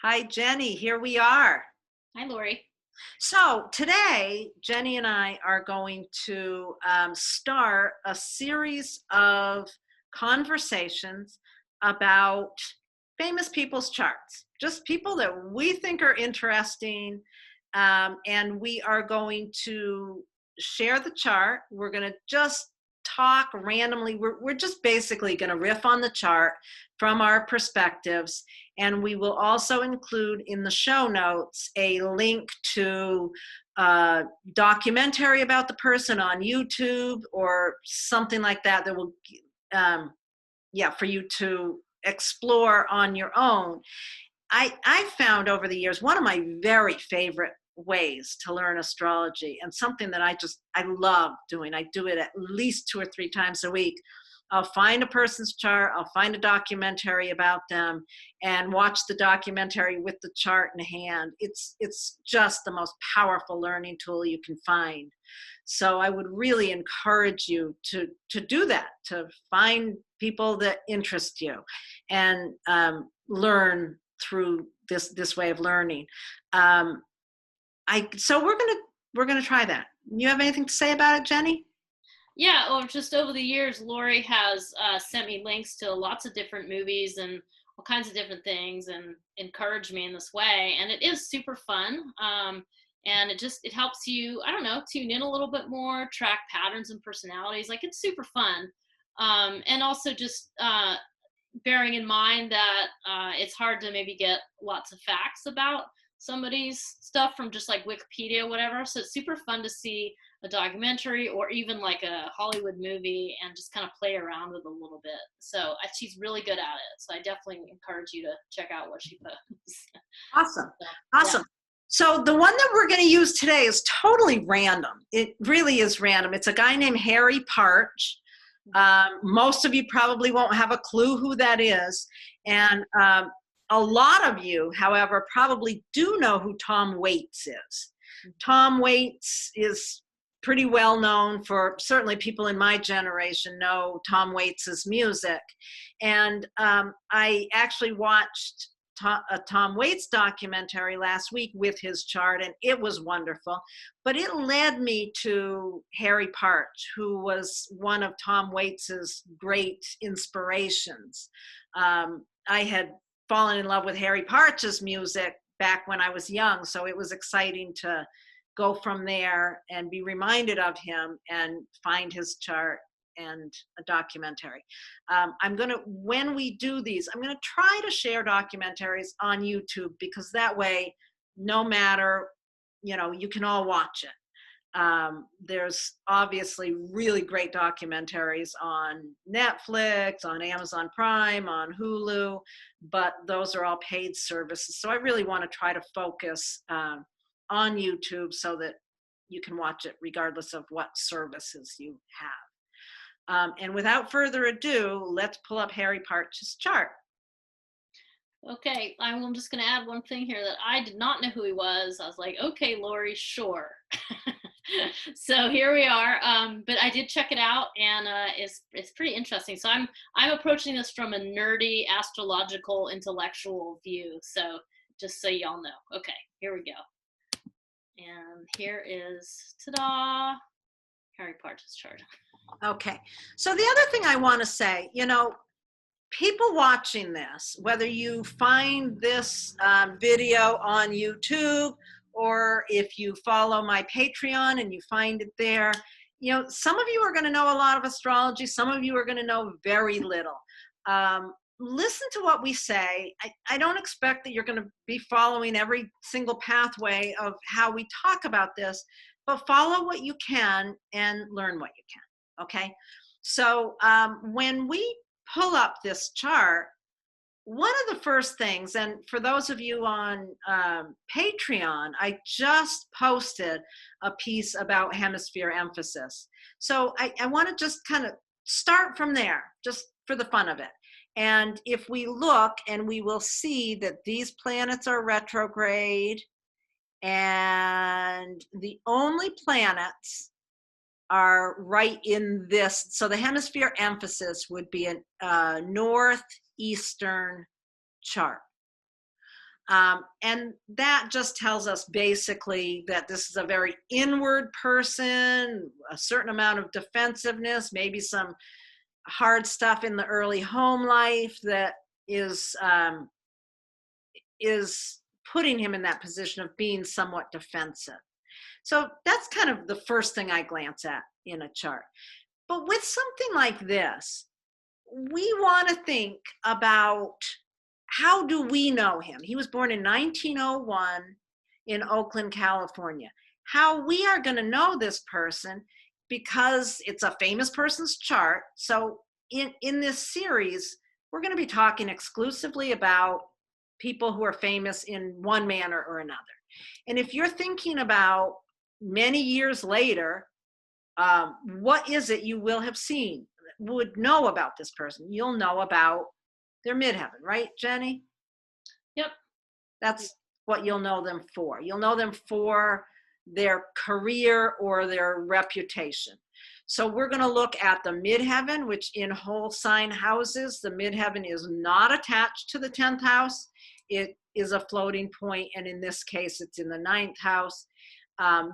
Hi, Jenny. Here we are. Hi, Lori. So today, Jenny and I are going to start a series of conversations about famous people's charts, just people that we think are interesting. And we are going to share the chart. We're going to just talk randomly. We're just basically going to riff on the chart from our perspectives. And we will also include in the show notes a link to a documentary about the person on YouTube or something like that that will, for you to explore on your own. I found over the years one of my very favorite ways to learn astrology, and something that I love doing. I do it at least 2 or 3 times a week. I'll find a person's chart, I'll find a documentary about them, and watch the documentary with the chart in hand. It's just the most powerful learning tool you can find. So I would really encourage you to do that, to find people that interest you and learn through this way of learning. So we're gonna try that. You have anything to say about it, Jenny? Yeah, well, just over the years, Lori has sent me links to lots of different movies and all kinds of different things and encouraged me in this way. And it is super fun. And it helps you, I don't know, tune in a little bit more, track patterns and personalities. Like, it's super fun. And also just bearing in mind that it's hard to maybe get lots of facts about somebody's stuff from just like Wikipedia or whatever. So it's super fun to see a documentary or even like a Hollywood movie and just kind of play around with a little bit. So she's really good at it. So I definitely encourage you to check out what she posts. Awesome. So, Awesome. yeah. So the one that we're going to use today is totally random. It really is random. It's a guy named Harry Partch. Most of you probably won't have a clue who that is. And a lot of you, however, probably do know who Tom Waits is. Tom Waits is pretty well known for, certainly people in my generation know Tom Waits's music. And I actually watched a Tom Waits documentary last week with his chart, and it was wonderful. But it led me to Harry Partch, who was one of Tom Waits's great inspirations. I had fallen in love with Harry Partch's music back when I was young, so it was exciting to go from there and be reminded of him and find his chart and a documentary. When we do these, I'm gonna try to share documentaries on YouTube, because that way, no matter, you can all watch it. There's obviously really great documentaries on Netflix, on Amazon Prime, on Hulu, but those are all paid services. So I really want to try to focus on YouTube so that you can watch it regardless of what services you have. And without further ado, let's pull up Harry Partch's chart. Okay, I'm just going to add one thing here that I did not know who he was. I was like, okay, Lori, sure. So here we are. But I did check it out, and it's pretty interesting. So I'm approaching this from a nerdy, astrological, intellectual view. So just so y'all know. Okay, here we go. And here is, ta-da, Harry Partch's chart. Okay, so the other thing I want to say, people watching this, whether you find this video on YouTube or if you follow my Patreon and you find it there, some of you are going to know a lot of astrology, some of you are going to know very little. Listen to what we say. I don't expect that you're going to be following every single pathway of how we talk about this, but follow what you can and learn what you can. Okay, so when we pull up this chart, one of the first things, and for those of you on Patreon, I just posted a piece about hemisphere emphasis. So I want to just kind of start from there, just for the fun of it. And if we look, and we will see that these planets are retrograde, and the only planets are right in this. So the hemisphere emphasis would be a northeastern chart. And that just tells us basically that this is a very inward person, a certain amount of defensiveness, maybe some hard stuff in the early home life that is putting him in that position of being somewhat defensive. So that's kind of the first thing I glance at in a chart. But with something like this, we want to think about, how do we know him? He was born in 1901 in Oakland, California. How we are going to know this person, because it's a famous person's chart. So in this series, we're going to be talking exclusively about people who are famous in one manner or another. And if you're thinking about many years later, what is it you will have seen, would know about this person? You'll know about their midheaven, right, Jenny? Yep. That's what you'll know them for. You'll know them for their career or their reputation. So we're going to look at the midheaven, which in whole sign houses, the midheaven is not attached to the 10th house. It is a floating point, and in this case, it's in the 9th house.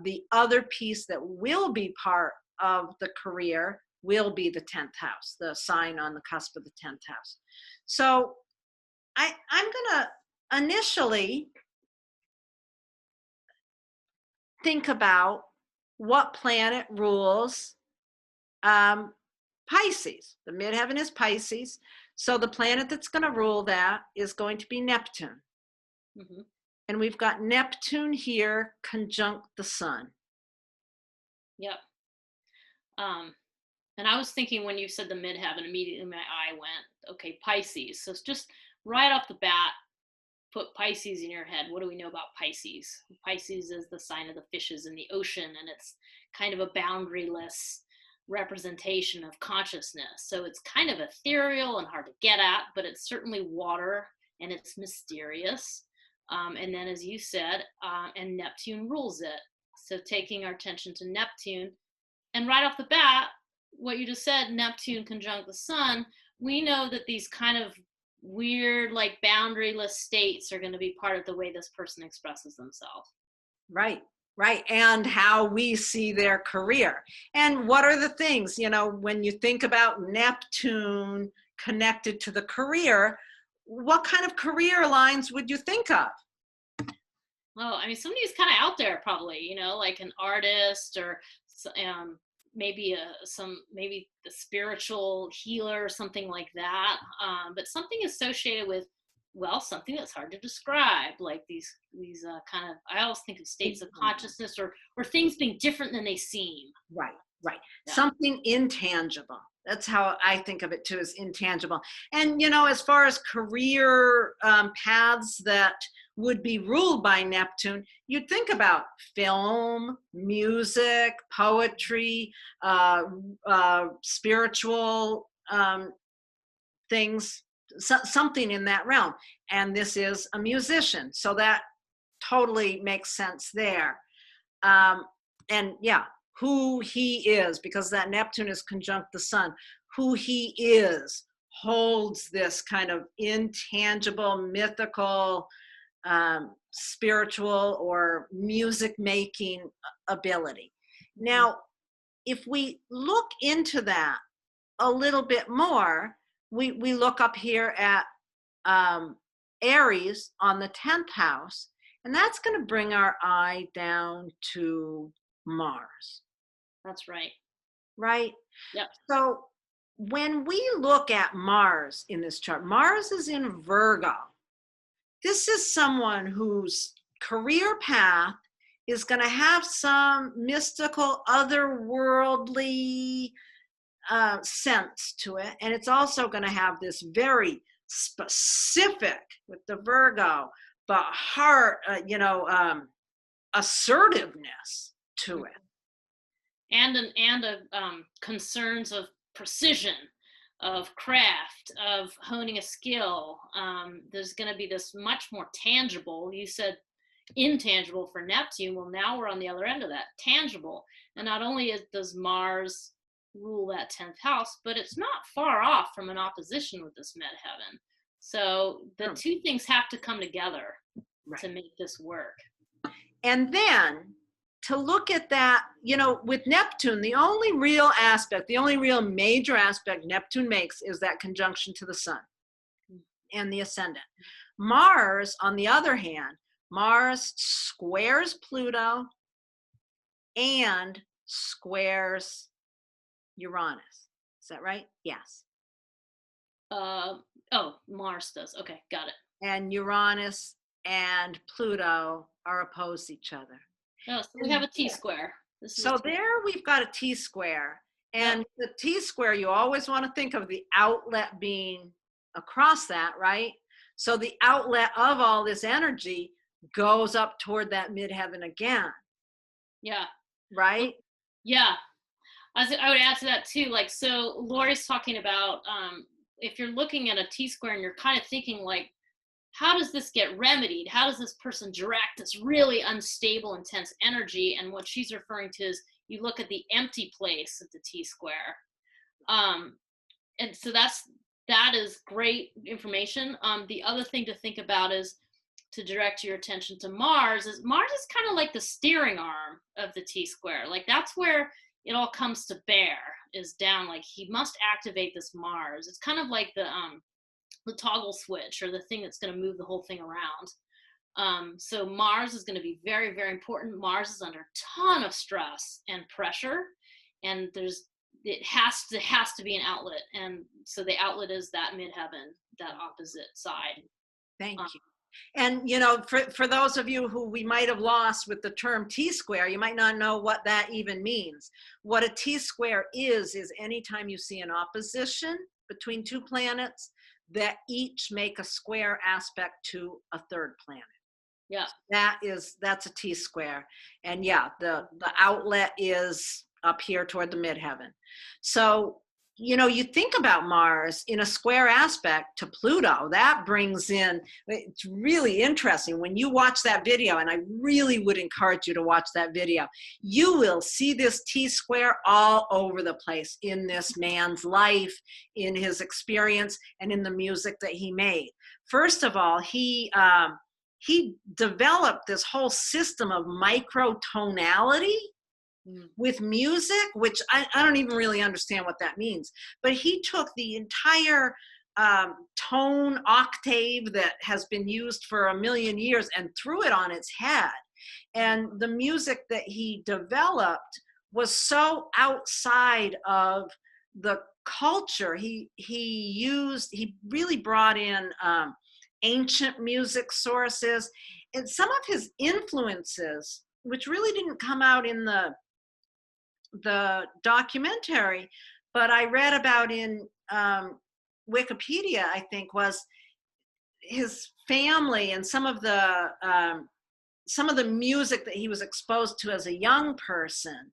The other piece that will be part of the career will be the 10th house, the sign on the cusp of the 10th house. So I'm going to initially think about what planet rules Pisces. The midheaven is Pisces. So the planet that's going to rule that is going to be Neptune. Mm-hmm. And we've got Neptune here conjunct the sun. Yep. And I was thinking when you said the midheaven, immediately my eye went, okay, Pisces. So it's just right off the bat, put Pisces in your head. What do we know about Pisces? Pisces is the sign of the fishes in the ocean, and it's kind of a boundaryless representation of consciousness. So it's kind of ethereal and hard to get at, but it's certainly water, and it's mysterious. And then, as you said, and Neptune rules it. So taking our attention to Neptune, and right off the bat, what you just said, Neptune conjunct the sun, we know that these kind of weird, like boundaryless states are going to be part of the way this person expresses themselves. Right, right. And how we see their career. And what are the things, when you think about Neptune connected to the career, what kind of career lines would you think of? Well, I mean, somebody who's kind of out there, probably, like an artist, or maybe the spiritual healer, something like that. But something associated with, well, something that's hard to describe, like these kind of, I always think of states of consciousness, or things being different than they seem. Right. Yeah. Something intangible. That's how I think of it too, as intangible. And, as far as career paths that would be ruled by Neptune, you'd think about film, music, poetry, spiritual things, something in that realm. And this is a musician, so that totally makes sense there. And yeah, who he is, because that Neptune is conjunct the sun, who he is holds this kind of intangible, mythical, spiritual or music making ability. Now, if we look into that a little bit more, we look up here at Aries on the 10th house, and that's going to bring our eye down to Mars. That's right. Right? Yep. So when we look at Mars in this chart, Mars is in Virgo. This is someone whose career path is going to have some mystical, otherworldly sense to it. And it's also going to have this very specific, with the Virgo, but heart, assertiveness to it. And concerns of precision, of craft, of honing a skill. There's going to be this much more tangible. You said intangible for Neptune. Well, now we're on the other end of that, tangible. And not only does Mars rule that 10th house, but it's not far off from an opposition with this midheaven. So the two things have to come together Right. to make this work. And then to look at that, you know, with Neptune, the only real aspect, the only real major aspect Neptune makes is that conjunction to the sun and the ascendant. Mars, on the other hand, Mars squares Pluto and squares Uranus. Is that right? Yes. Oh, Mars does. Okay, got it. And Uranus and Pluto are opposed to each other. Oh, so we have a T-square. So there we've got a T-square. And the T-square, you always want to think of the outlet being across that, right? So the outlet of all this energy goes up toward that midheaven again. Yeah. Right? Yeah. I would add to that too. Like, so Laurie's talking about if you're looking at a T-square and you're kind of thinking like, how does this get remedied? How does this person direct this really unstable, intense energy? And what she's referring to is you look at the empty place of the T-square. And so that is great information. The other thing to think about is to direct your attention to Mars is kind of like the steering arm of the T-square. Like that's where it all comes to bear, is down. Like he must activate this Mars. It's kind of like the toggle switch, or the thing that's going to move the whole thing around. So Mars is going to be very, very important. Mars is under a ton of stress and pressure, and it has to be an outlet. And so the outlet is that midheaven, that opposite side. Thank you. And, you know, for those of you who we might have lost with the term T-square, you might not know what that even means. What a T-square is anytime you see an opposition between two planets that each make a square aspect to a third planet. Yeah. That's a T-square. And yeah, the outlet is up here toward the midheaven. So, you know, you think about Mars in a square aspect to Pluto, that brings in, it's really interesting when you watch that video, and I really would encourage you to watch that video. You will see this T-square all over the place in this man's life, in his experience, and in the music that he made. First of all, he developed this whole system of microtonality with music, which I don't even really understand what that means. But he took the entire tone octave that has been used for a million years and threw it on its head. And the music that he developed was so outside of the culture. He really brought in ancient music sources, and some of his influences, which really didn't come out in the documentary, but I read about in Wikipedia, I think, was his family and some of the music that he was exposed to as a young person.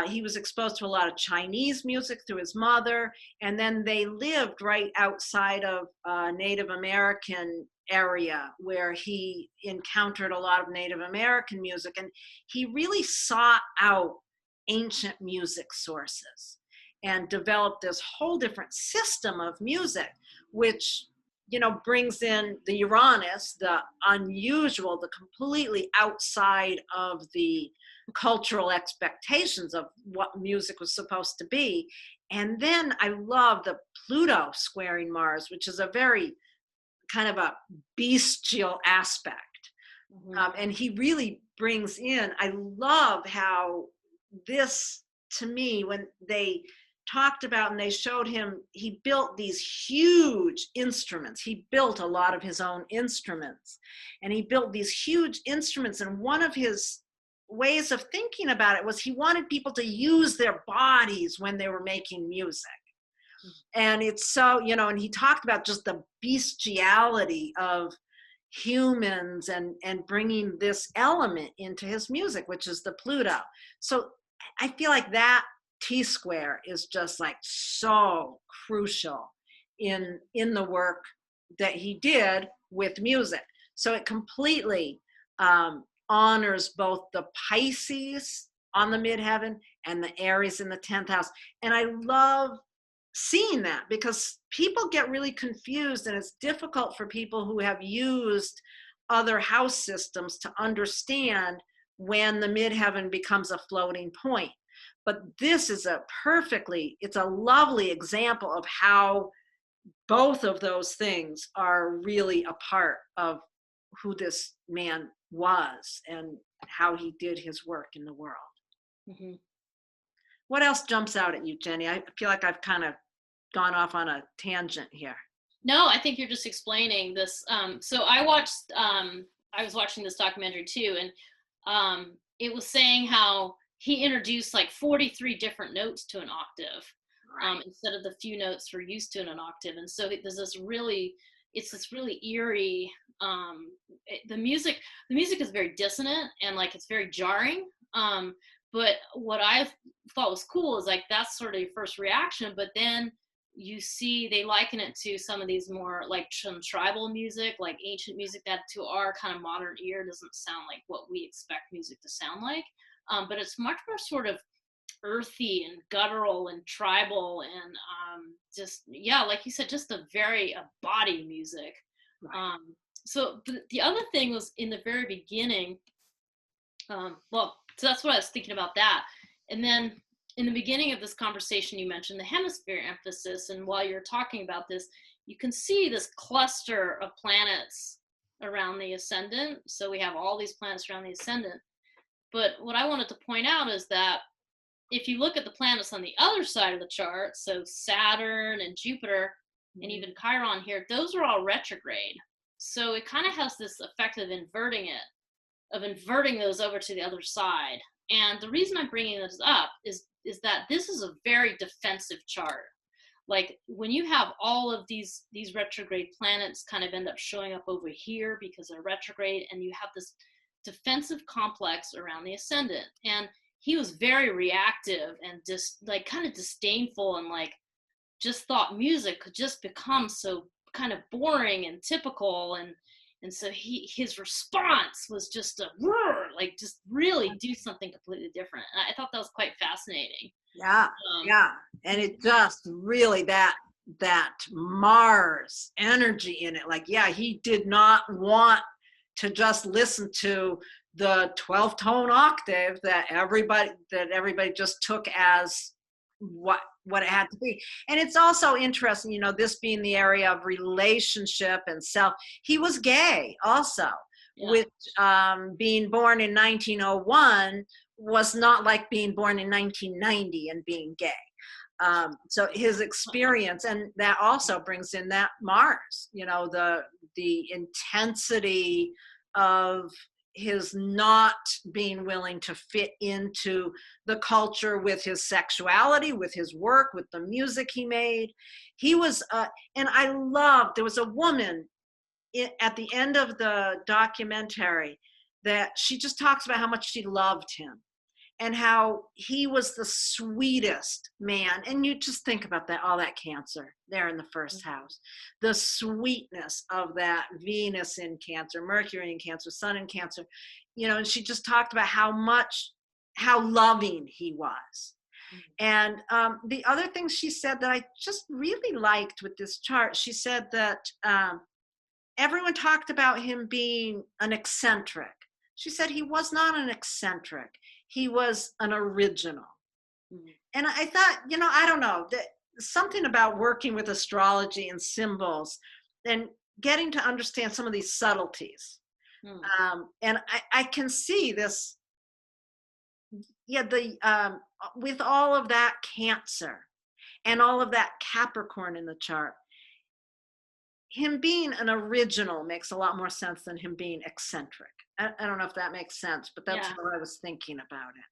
He was exposed to a lot of Chinese music through his mother, and then they lived right outside of Native American area where he encountered a lot of Native American music, and he really sought out ancient music sources and developed this whole different system of music, which, you know, brings in the Uranus, the unusual, the completely outside of the cultural expectations of what music was supposed to be. And then I love the Pluto squaring Mars, which is a very kind of a bestial aspect. And he really brings in, I love how this, to me, when they talked about and they showed him, he built these huge instruments. He built a lot of his own instruments, and he built these huge instruments. And one of his ways of thinking about it was he wanted people to use their bodies when they were making music. And it's so, you know, and he talked about just the bestiality of humans and bringing this element into his music, which is the Pluto. So I feel like that T-square is just like so crucial in the work that he did with music. So it completely honors both the Pisces on the midheaven and the Aries in the 10th house. And I love seeing that, because people get really confused, and it's difficult for people who have used other house systems to understand when the midheaven becomes a floating point. But this is it's a lovely example of how both of those things are really a part of who this man was and how he did his work in the world. Mm-hmm. What else jumps out at you, Jenny? I feel like I've kind of gone off on a tangent here. No, I think you're just explaining this. So I was watching this documentary too, and it was saying how he introduced like 43 different notes to an octave, instead of the few notes we're used to in an octave. And so there's this really eerie, the music is very dissonant, and like it's very jarring. But what I thought was cool is like that's sort of your first reaction, but then you see they liken it to some of these more like some tribal music, like ancient music that to our kind of modern ear doesn't sound like what we expect music to sound like. But it's much more sort of earthy and guttural and tribal, and just, yeah, like you said, just a body music. Right. So the other thing was in the very beginning, so that's what I was thinking about that. And then in the beginning of this conversation, you mentioned the hemisphere emphasis. And while you're talking about this, you can see this cluster of planets around the ascendant. So we have all these planets around the ascendant. But what I wanted to point out is that if you look at the planets on the other side of the chart, so Saturn and Jupiter, and even Chiron here, those are all retrograde. So it kind of has this effect of inverting those over to the other side. And the reason I'm bringing this up is that this is a very defensive chart. Like when you have all of these retrograde planets kind of end up showing up over here because they're retrograde, and you have this defensive complex around the ascendant. And he was very reactive and just like kind of disdainful, and like just thought music could just become so kind of boring and typical, and so his response was just a roar, like just really do something completely different. And I thought that was quite fascinating. Yeah, and it just really that Mars energy in it. Like, yeah, he did not want to just listen to the 12-tone octave that everybody just took as what it had to be. And it's also interesting, this being the area of relationship and self. He was gay also, which being born in 1901 was not like being born in 1990 and being gay. So his experience, and that also brings in that Mars, the intensity of his not being willing to fit into the culture with his sexuality, with his work, with the music he made. He was, and I loved, there was a woman at the end of the documentary that she just talks about how much she loved him and how he was the sweetest man. And you just think about that, all that Cancer there in the first house, the sweetness of that Venus in Cancer, Mercury in Cancer, Sun in Cancer, and she just talked about how loving he was. And the other thing she said that I just really liked with this chart, she said that everyone talked about him being an eccentric. She said he was not an eccentric. He was an original. Mm-hmm. And I thought, I don't know, that something about working with astrology and symbols and getting to understand some of these subtleties. Mm-hmm. And I can see this, with all of that Cancer and all of that Capricorn in the chart, him being an original makes a lot more sense than him being eccentric. I don't know if that makes sense, but that's what I was thinking about it.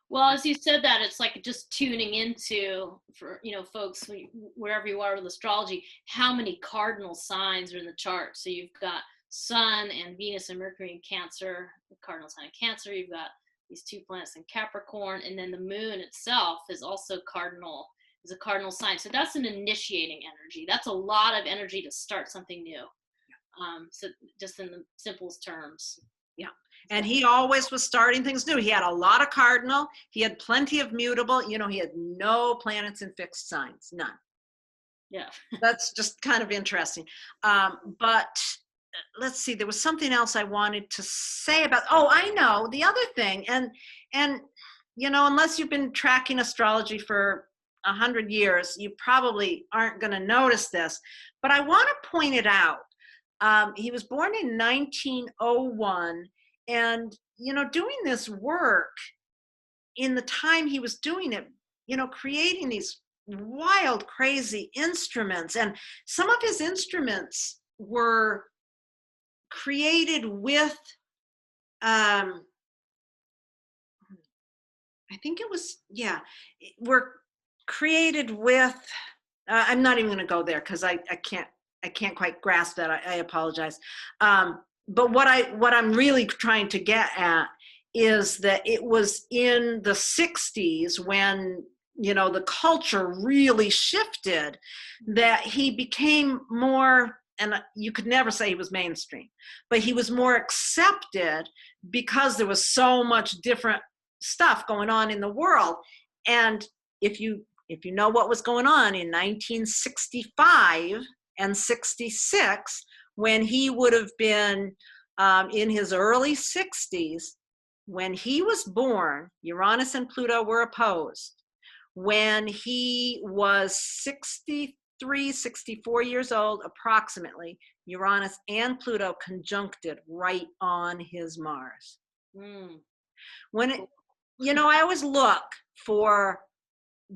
Well, as you said that, it's like just tuning into, for folks, wherever you are with astrology, how many cardinal signs are in the chart. So you've got Sun and Venus and Mercury in Cancer, the cardinal sign of Cancer. You've got these two planets in Capricorn, and then the moon itself is also a cardinal sign. So that's an initiating energy. That's a lot of energy to start something new. So just in the simplest terms. Yeah. And he always was starting things new. He had a lot of cardinal. He had plenty of mutable. He had no planets in fixed signs, none. Yeah. That's just kind of interesting. But let's see, there was something else I wanted to say about, oh, I know the other thing. And, unless you've been tracking astrology for 100 years, you probably aren't going to notice this, but I want to point it out. He was born in 1901, and, doing this work in the time he was doing it, creating these wild, crazy instruments. And some of his instruments were created with, I think it was, yeah, were created with, I'm not even going to go there because I can't quite grasp that. I apologize. But what I'm really trying to get at is that it was in the 60s when, the culture really shifted, that he became more, and you could never say he was mainstream, but he was more accepted because there was so much different stuff going on in the world. And if you know what was going on in 1965 and 66, when he would have been in his early 60s, when he was born, Uranus and Pluto were opposed. When he was 63, 64 years old, approximately, Uranus and Pluto conjuncted right on his Mars. When it, I always look for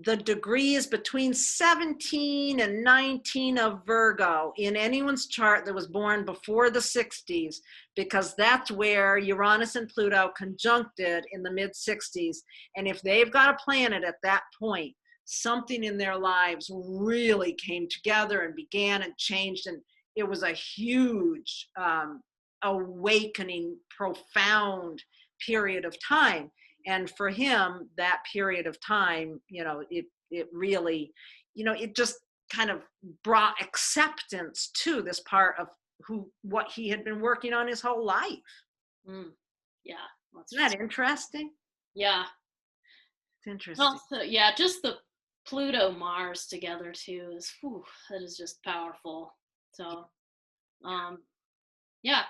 the degrees between 17 and 19 of Virgo in anyone's chart that was born before the 60s, because that's where Uranus and Pluto conjuncted in the mid 60s. And if they've got a planet at that point, something in their lives really came together and began and changed. And it was a huge awakening, profound period of time. And for him, that period of time, it really, it just kind of brought acceptance to this part of what he had been working on his whole life. Yeah. Isn't that interesting? Yeah. It's interesting. Also, yeah, just the Pluto Mars together too is, that is just powerful. So, yeah,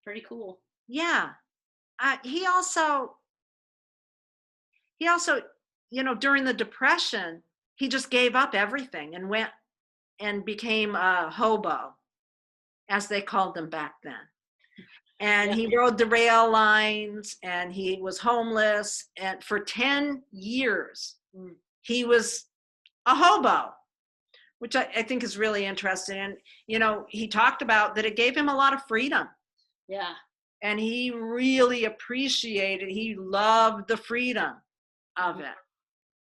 pretty cool. Yeah. He also, during the Depression, he just gave up everything and went and became a hobo, as they called them back then. And he rode the rail lines, and he was homeless. And for 10 years, he was a hobo, which I think is really interesting. And, he talked about that it gave him a lot of freedom. Yeah. And he really appreciated, he loved the freedom of it.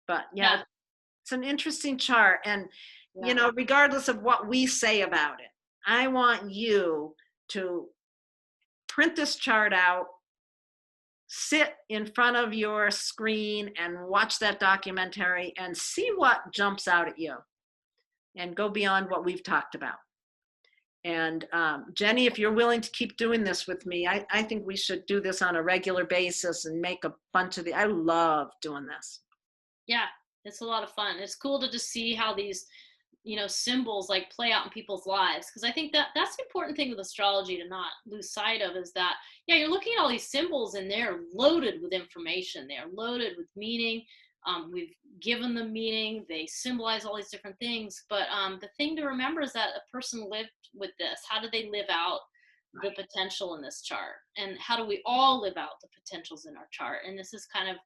But yeah, it's an interesting chart. And, regardless of what we say about it, I want you to print this chart out, sit in front of your screen and watch that documentary and see what jumps out at you and go beyond what we've talked about. And Jenny, if you're willing to keep doing this with me, I think we should do this on a regular basis and make a bunch of I love doing this. Yeah, it's a lot of fun. It's cool to just see how these, symbols like play out in people's lives. Because I think that's the important thing with astrology to not lose sight of, is that, yeah, you're looking at all these symbols and they're loaded with information. They're loaded with meaning. We've given them meaning. They symbolize all these different things. But the thing to remember is that a person lived with this. How did they live out the potential in this chart? And how do we all live out the potentials in our chart? And this is kind of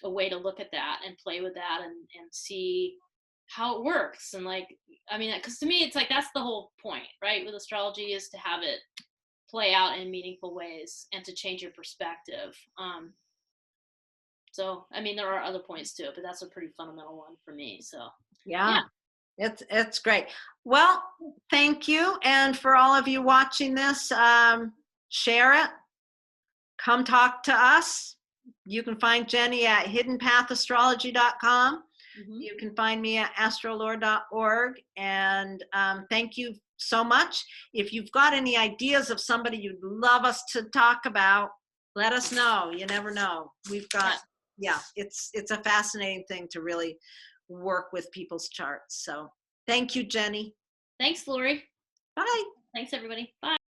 a way to look at that and play with that and see how it works. And because to me, it's like, that's the whole point, right? With astrology, is to have it play out in meaningful ways and to change your perspective. So, there are other points to it, but that's a pretty fundamental one for me. So, yeah. It's great. Well, thank you. And for all of you watching this, share it. Come talk to us. You can find Jenny at hiddenpathastrology.com. You can find me at astrolore.org. And thank you so much. If you've got any ideas of somebody you'd love us to talk about, let us know. You never know. We've got, it's a fascinating thing to really work with people's charts. So Thank you, Jenny. Thanks, Laurie. Bye. Thanks, everybody. Bye.